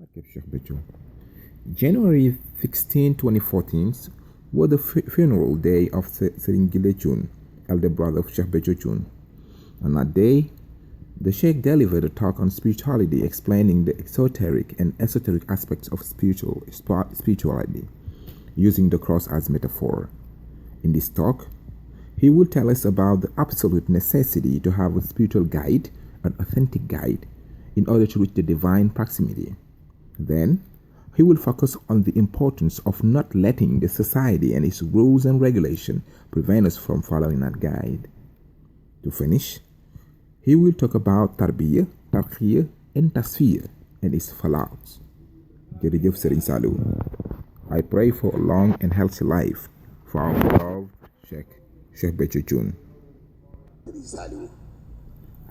Okay, Cheikh Bethio. January 16, 2014 was the funeral day of Serigne Thioune, elder brother of Cheikh Bethio Thioune. On that day, the Cheikh delivered a talk on spirituality, explaining the exoteric and esoteric aspects of spirituality, using the cross as metaphor. In this talk, he will tell us about the absolute necessity to have a spiritual guide, an authentic guide, in order to reach the divine proximity. Then, he will focus on the importance of not letting the society and its rules and regulations prevent us from following that guide. To finish, he will talk about tarbiyah, tarqiyah, and tasfiyah and its fallouts. Jërëjëf Serigne Saliou. I pray for a long and healthy life for our beloved Cheikh Bethio Thioune.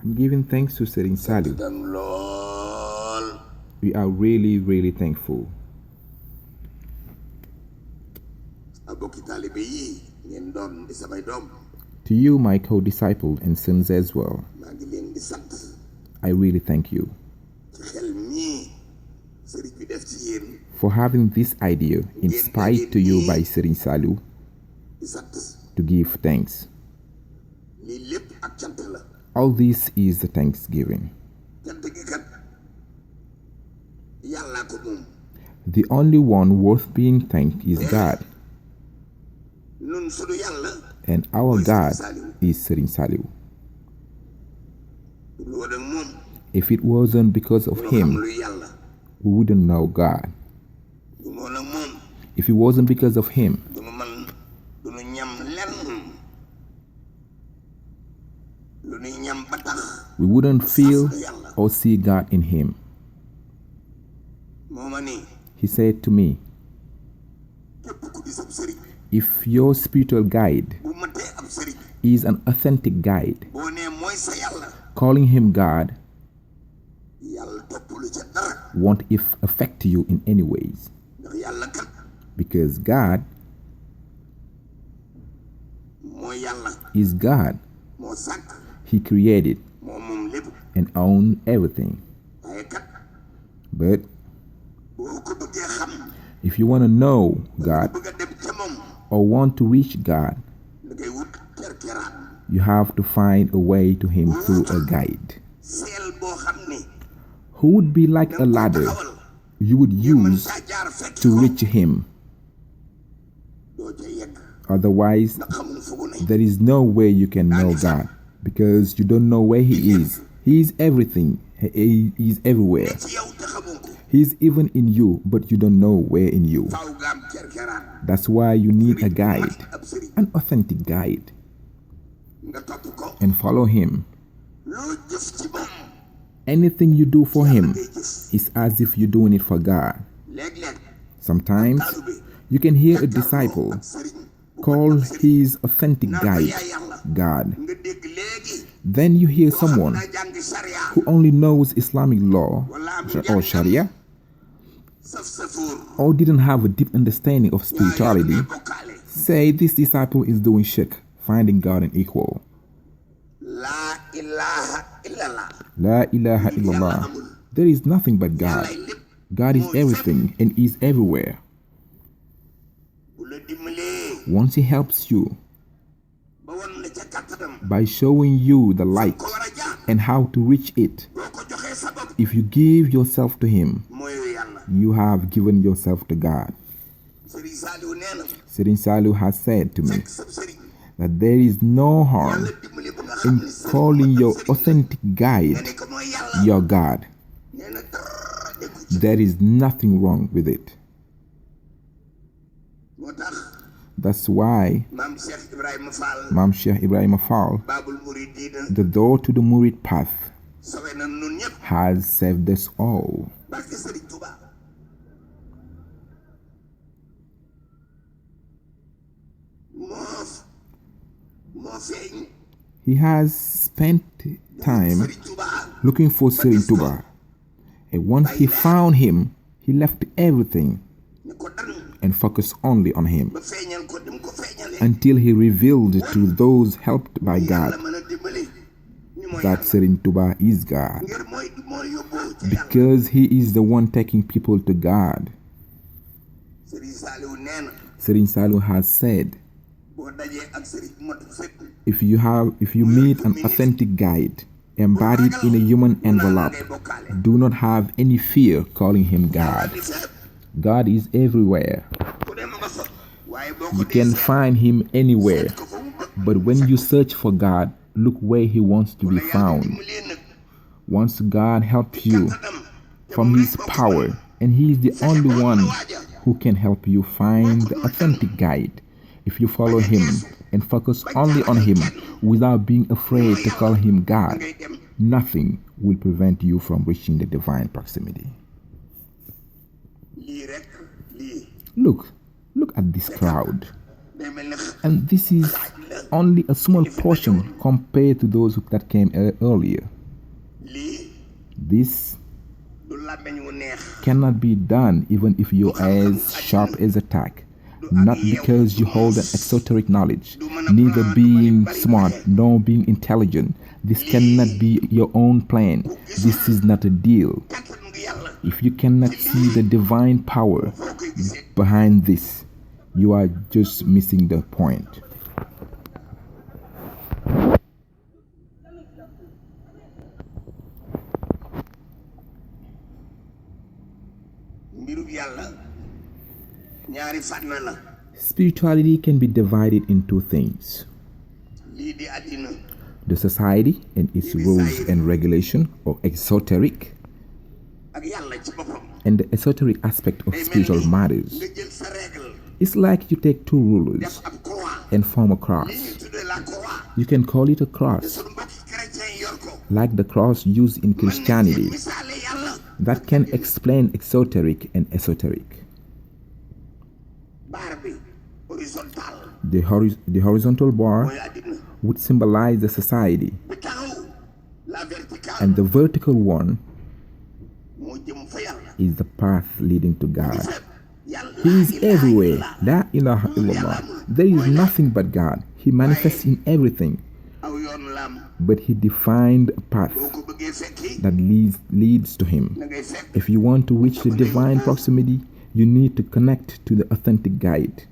I'm giving thanks to Serigne Saliou. We are really thankful. To you, my co-disciple and sons as well, I really thank you for having this idea inspired to you by Serigne Saliou to give thanks. All this is the thanksgiving. The only one worth being thanked is God. And our God is Serigne Saliou. If it wasn't because of him, we wouldn't know God. If it wasn't because of him, we wouldn't feel or see God in him. He said to me, if your spiritual guide is an authentic guide, calling him God won't affect you in any ways. Because God is God. He created and owned everything. But if you want to know God or want to reach God, you have to find a way to him through a guide who would be like a ladder you would use to reach him. Otherwise, there is no way you can know God, because you don't know where he is. He is everything. He is everywhere. He is even in you, but you don't know where in you. That's why you need a guide, an authentic guide, and follow him. Anything you do for him is as if you're doing it for God. Sometimes you can hear a disciple call his authentic guide God. Then you hear someone who only knows Islamic law or Sharia, or didn't have a deep understanding of spirituality, say this disciple is doing shirk, finding God an equal. La ilaha illallah. There is nothing but God. God is everything and is everywhere. Once he helps you by showing you the light and how to reach it, if you give yourself to him, you have given yourself to God. Serigne Saliou has said to me that there is no harm in calling your authentic guide your God. There is nothing wrong with it. That's why Mam Cheikh Ibrahim Fall, the door to the Murid path, has saved us all. He has spent time looking for Serigne Touba, and once he found him, he left everything and focused only on him until he revealed to those helped by God that Serigne Touba is God. because he is the one taking people to God. Serigne Saliou has said, if you meet an authentic guide embodied in a human envelope, do not have any fear calling him God. God is everywhere. You can find him anywhere. But when you search for God, look where he wants to be found. Once God helps you from his power, and he is the only one who can help you find the authentic guide. If you follow him and focus only on him without being afraid to call him God, nothing will prevent you from reaching the divine proximity. Look at this crowd. And this is only a small portion compared to those that came earlier. This cannot be done even if you're as sharp as a tack. Not because you hold an exoteric knowledge, neither being smart nor being intelligent. This cannot be your own plan. This is not a deal. If you cannot see the divine power behind this, you are just missing the point. Spirituality can be divided in two things: the society and its rules and regulation, or exoteric, and the esoteric aspect of spiritual matters. It's like you take two rulers and form a cross. You can call it a cross, like the cross used in Christianity, that can explain exoteric and esoteric. The horizontal bar would symbolize the society, and the vertical one is the path leading to God. He is everywhere. La ilaha illallah. There is nothing but God. He manifests in everything. But he defined a path that leads to him. If you want to reach the divine proximity, you need to connect to the authentic guide.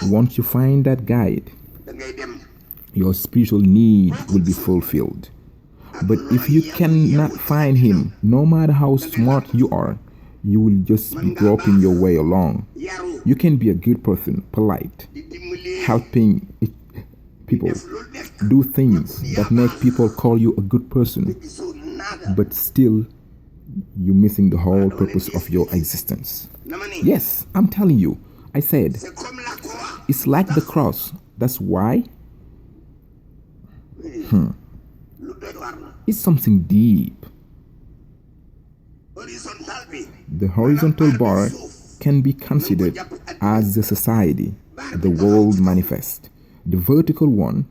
Once you find that guide, your spiritual need will be fulfilled. But if you cannot find him, no matter how smart you are, you will just be groping your way along. You can be a good person, polite, helping people, do things that make people call you a good person, but still you're missing the whole purpose of your existence. Yes, I'm telling you. I said, it's like the cross. That's why. It's something deep. The horizontal bar can be considered as the society, the world manifest. The vertical one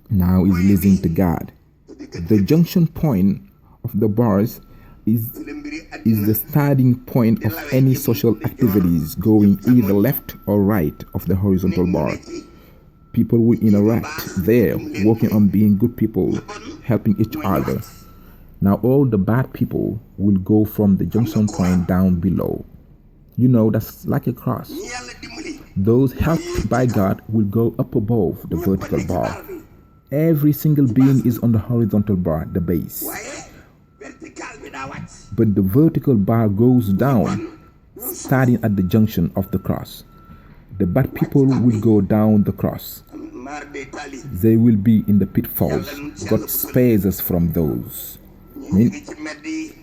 now is leading to God. The junction point of the bars is the starting point of any social activities going either left or right of the horizontal bar. People will interact there, working on being good people, helping each other. Now all the bad people will go from the junction point down below. You know, that's like a cross. Those helped by God will go up above the vertical bar. Every single being is on the horizontal bar, the base. But the vertical bar goes down, starting at the junction of the cross. The bad people will go down the cross. They will be in the pitfalls. God spares us from those.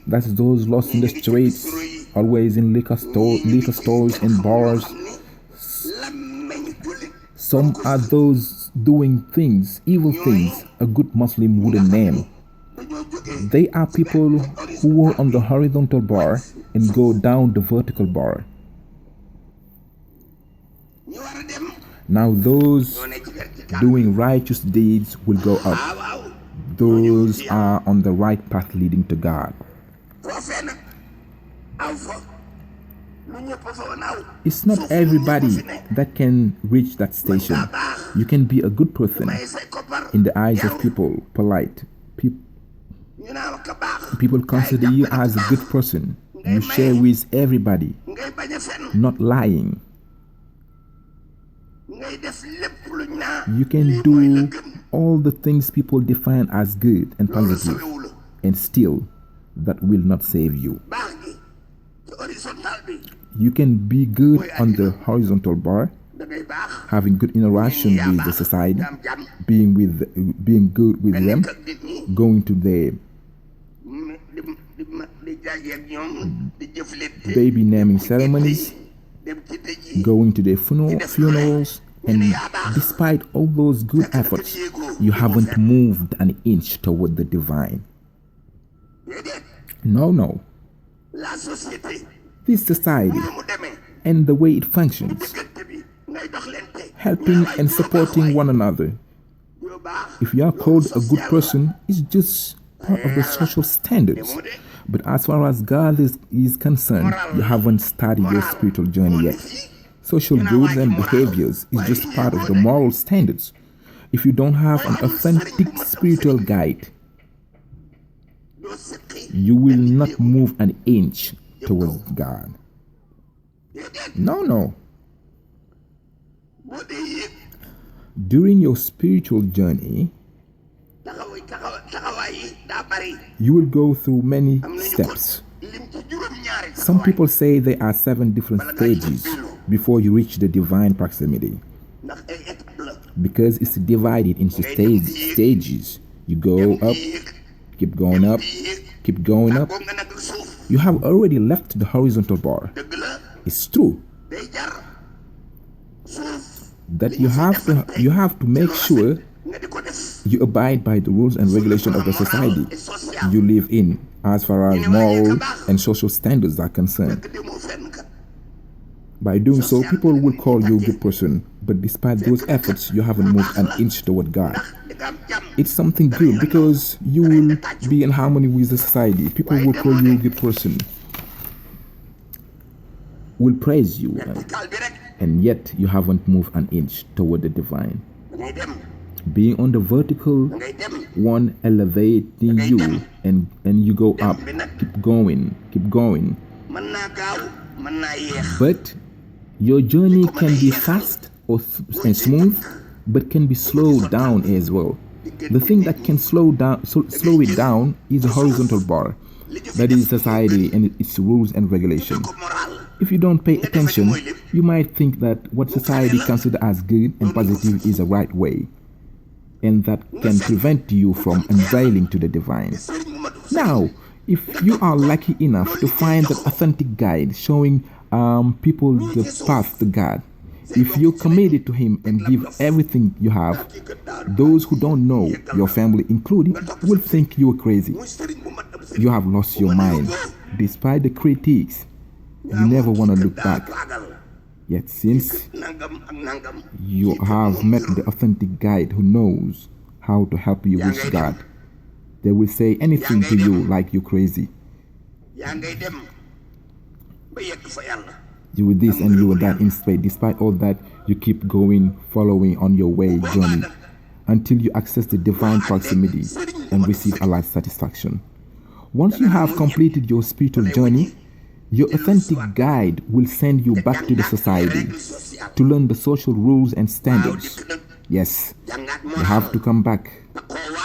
That's those lost in the streets, always in liquor stores and bars. Some are those doing things, evil things, a good Muslim wouldn't name. They are people who are on the horizontal bar and go down the vertical bar. Now those doing righteous deeds will go up. Those are on the right path leading to God. It's not everybody that can reach that station. You can be a good person in the eyes of people, polite, People consider you as a good person. You share with everybody, not lying. You can do all the things people define as good and positive, and still, that will not save you. You can be good on the horizontal bar, having good interaction with the society, being good with them, going to the baby naming ceremonies, going to their funerals, and despite all those good efforts, you haven't moved an inch toward the divine. No. This society and the way it functions, helping and supporting one another. If you are called a good person, it's just part of the social standards. But as far as God is concerned, you haven't started your spiritual journey yet. Social goods and behaviors is just part of the moral standards. If you don't have an authentic spiritual guide, you will not move an inch towards God. No. During your spiritual journey, you will go through many steps. Some people say there are 7 different stages before you reach the divine proximity, because it's divided into stages. You go up, keep going up, keep going up. You have already left the horizontal bar. It's true that you have to make sure you abide by the rules and regulations of the society you live in as far as moral and social standards are concerned. By doing so, people will call you a good person, but despite those efforts, you haven't moved an inch toward God. It's something good because you will be in harmony with the society. People will call you a good person, will praise you, and yet you haven't moved an inch toward the divine. Being on the vertical one elevating you, and you go up, keep going. But your journey can be fast and smooth, but can be slowed down as well. The thing that can slow it down is a horizontal bar, that is society and its rules and regulation. If you don't pay attention, you might think that what society considers as good and positive is the right way, and that can prevent you from unveiling to the divine. Now, if you are lucky enough to find that authentic guide showing people the path to God, if you're committed to Him and give everything you have, those who don't know, your family included, will think you are crazy. You have lost your mind. Despite the critiques, you never want to look back. Yet since you have met the authentic guide who knows how to help you with God, they will say anything to you like you're crazy. You were this and you were that in space. Despite all that, you keep going, following on your way journey until you access the divine proximity and receive Allah's satisfaction. Once you have completed your spiritual journey, your authentic guide will send you back to the society to learn the social rules and standards. Yes, you have to come back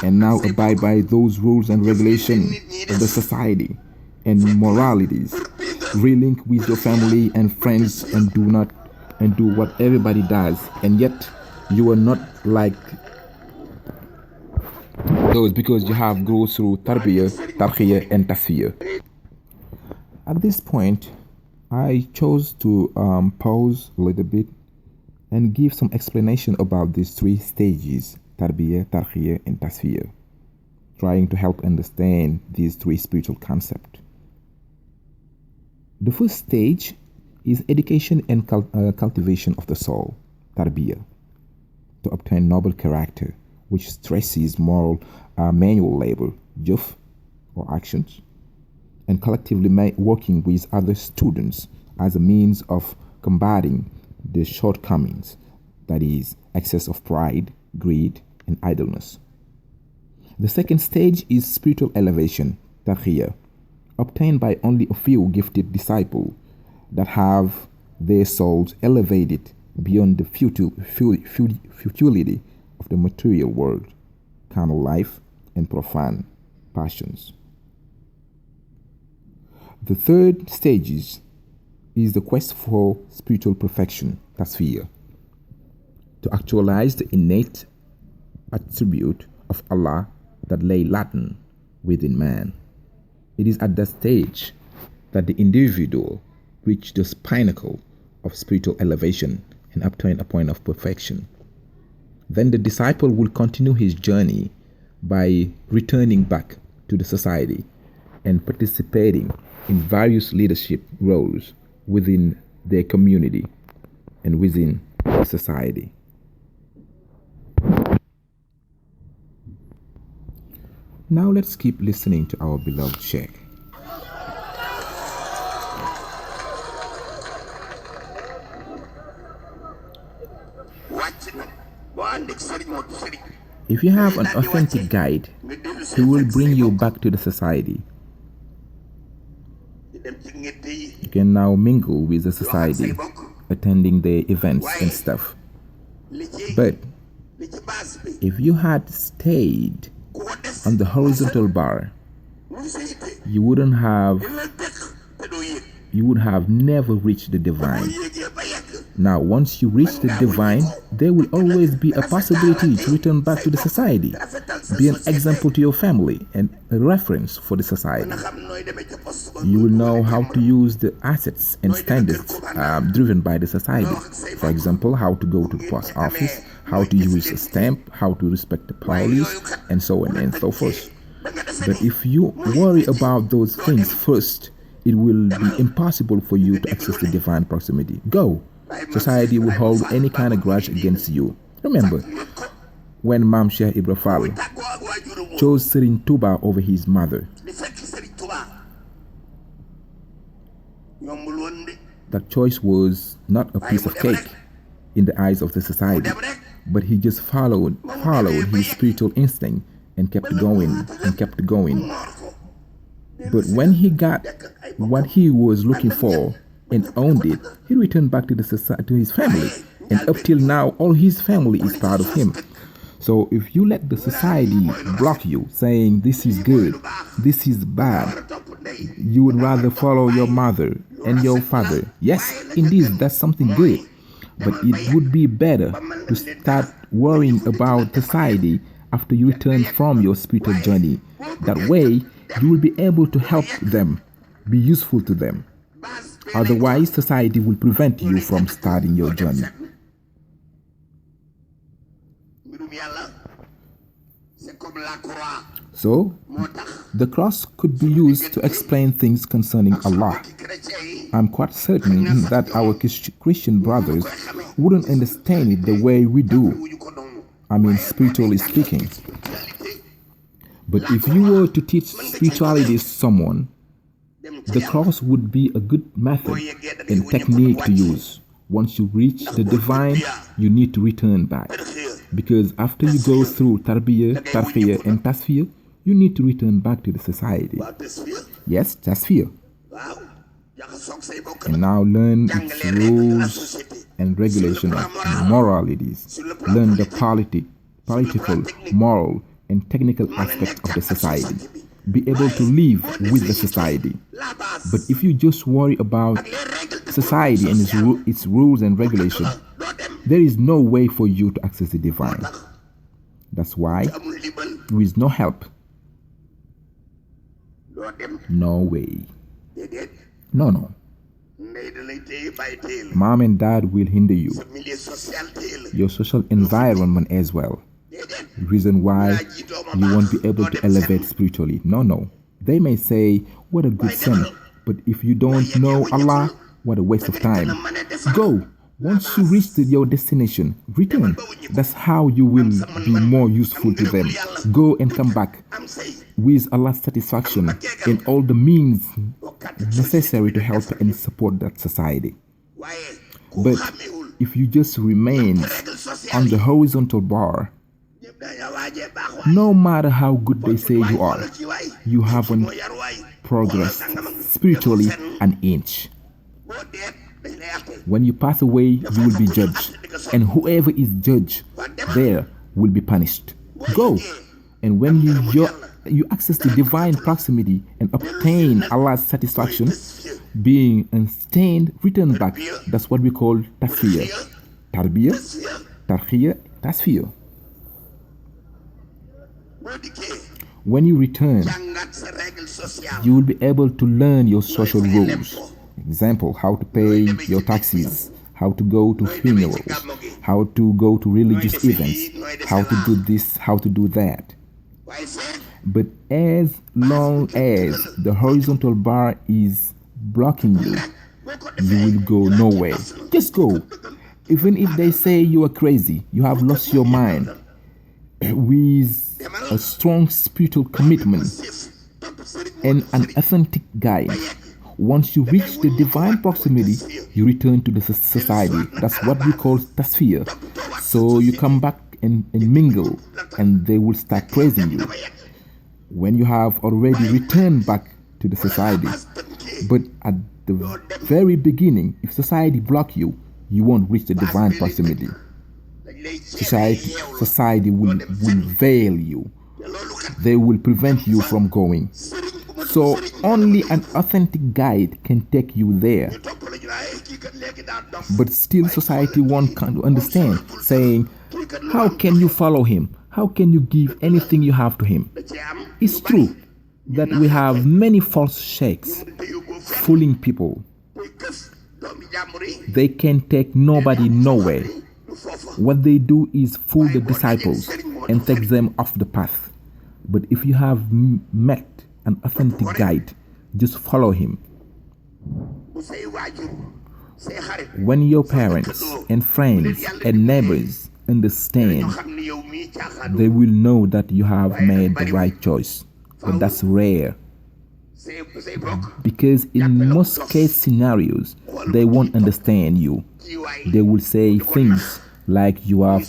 and now abide by those rules and regulations of the society and moralities. Relink with your family and friends and do what everybody does, and yet you are not like those because you have grown through tarbiyah, tarqiyah, and tasfiyah. At this point, I chose to pause a little bit and give some explanation about these 3 stages, tarbiyah, tarqiyah, and tasfiyah, trying to help understand these 3 spiritual concepts. The first stage is education and cultivation of the soul, tarbiyah, to obtain noble character, which stresses moral manual labor, juf, or actions, and collectively working with other students as a means of combating the shortcomings, that is, excess of pride, greed, and idleness. The second stage is spiritual elevation, tarqiyah, obtained by only a few gifted disciples that have their souls elevated beyond the futility of the material world, carnal life, and profane passions. The third stage is the quest for spiritual perfection, tasfiyah, to actualize the innate attribute of Allah that lay latent within man. It is at that stage that the individual reaches the pinnacle of spiritual elevation and obtain a point of perfection. Then the disciple will continue his journey by returning back to the society and participating in various leadership roles within their community and within the society. Now let's keep listening to our beloved Cheikh. If you have an authentic guide, he will bring you back to the society. You can now mingle with the society, attending their events and stuff. But if you had stayed on the horizontal bar, you would have never reached the divine. Now, once you reach the divine, there will always be a possibility to return back to the society, be an example to your family and a reference for the society. You will know how to use the assets and standards driven by the society. For example, how to go to the post office, how to use a stamp, how to respect the police, and so on and so forth. But if you worry about those things first, it will be impossible for you to access the divine proximity. Go. Society will hold any kind of grudge against you. Remember, when Mam Cheikh Ibra Fall chose Serigne Touba over his mother, that choice was not a piece of cake in the eyes of the society, but he just followed his spiritual instinct and kept going and kept going. But when he got what he was looking for and owned it, he returned back to to his family, and up till now all his family is proud of him. So if you let the society block you, saying this is good, this is bad, you would rather follow your mother and your father. Yes, indeed, that's something good, but it would be better to start worrying about society after you return from your spiritual journey. That way you will be able to help them, be useful to them. Otherwise, society will prevent you from starting your journey. So, the cross could be used to explain things concerning Allah. I'm quite certain that our Christian brothers wouldn't understand it the way we do. I mean, spiritually speaking. But if you were to teach spirituality to someone, the cross would be a good method and technique to use. Once you reach the divine, you need to return back. Because after you go through tarbiyah, tarqiyah, and tasfiyah, you need to return back to the society. Yes, tasfiyah. And now learn its rules and regulation of moralities. Learn the political, moral, and technical aspects of the society. Be able to live with the society. But if you just worry about society and its rules and regulation, there is no way for you to access the divine. That's why there is no help. No way. No. Mom and dad will hinder you. Your social environment as well. The reason why you won't be able to elevate spiritually. No. They may say, what a good son. But if you don't know Allah, what a waste of time. Go. Once you reach your destination, return. That's how you will be more useful to them. Go and come back with Allah's satisfaction and all the means necessary to help and support that society. But if you just remain on the horizontal bar, No matter how good they say you are, you haven't progressed spiritually an inch. When you pass away, you will be judged, and whoever is judged there will be punished. Go, and when you access the divine proximity and obtain Allah's satisfaction, being unstained, return back. That's what we call tasfiyah. Tarbiyah, tarkhiyah, tasfiyah. When you return, you will be able to learn your social rules. Example, how to pay your taxes, how to go to funerals, how to go to religious events, how to do this, how to do that. But as long as the horizontal bar is blocking you, you will go nowhere. Just go. Even if they say you are crazy, you have lost your mind. With a strong spiritual commitment and an authentic guide, once you reach the divine proximity, you return to the society. That's what we call tasfiyah. So you come back and mingle, and they will start praising you. When you have already returned back to the society. But at the very beginning, if society block you, you won't reach the divine proximity. Society will veil you. They will prevent you from going. So only an authentic guide can take you there. But still society won't understand, saying, how can you follow him? How can you give anything you have to him? It's true that we have many false sheikhs fooling people. They can take nobody nowhere. What they do is fool the disciples and take them off the path. But if you have met an authentic guide, just follow him. When your parents and friends and neighbors understand, they will know that you have made the right choice. But that's rare. Because in most case scenarios, they won't understand you. They will say things like you are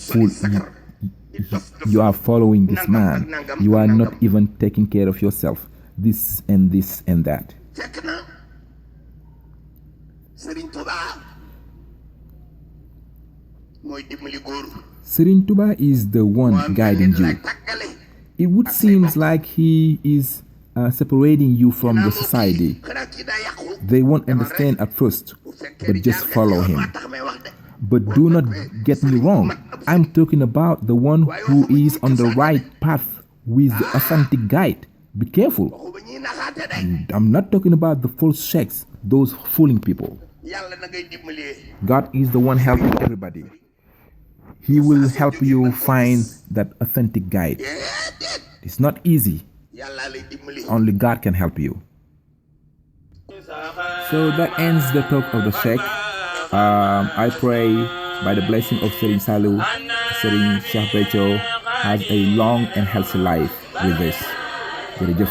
following this man. You are not even taking care of yourself. This and that. Serigne Touba is the one guiding you. It would seem like he is separating you from the society. They won't understand at first, but just follow him. But do not get me wrong. I'm talking about the one who is on the right path with the authentic guide. Be careful. I'm not talking about the false sheikhs, those fooling people. God is the one helping everybody. He will help you find that authentic guide. It's not easy. Only God can help you. So that ends the talk of the Cheikh. I pray by the blessing of Serigne Saliou, Serigne Cheikh Bethio has a long and healthy life with this. Jërëjëf.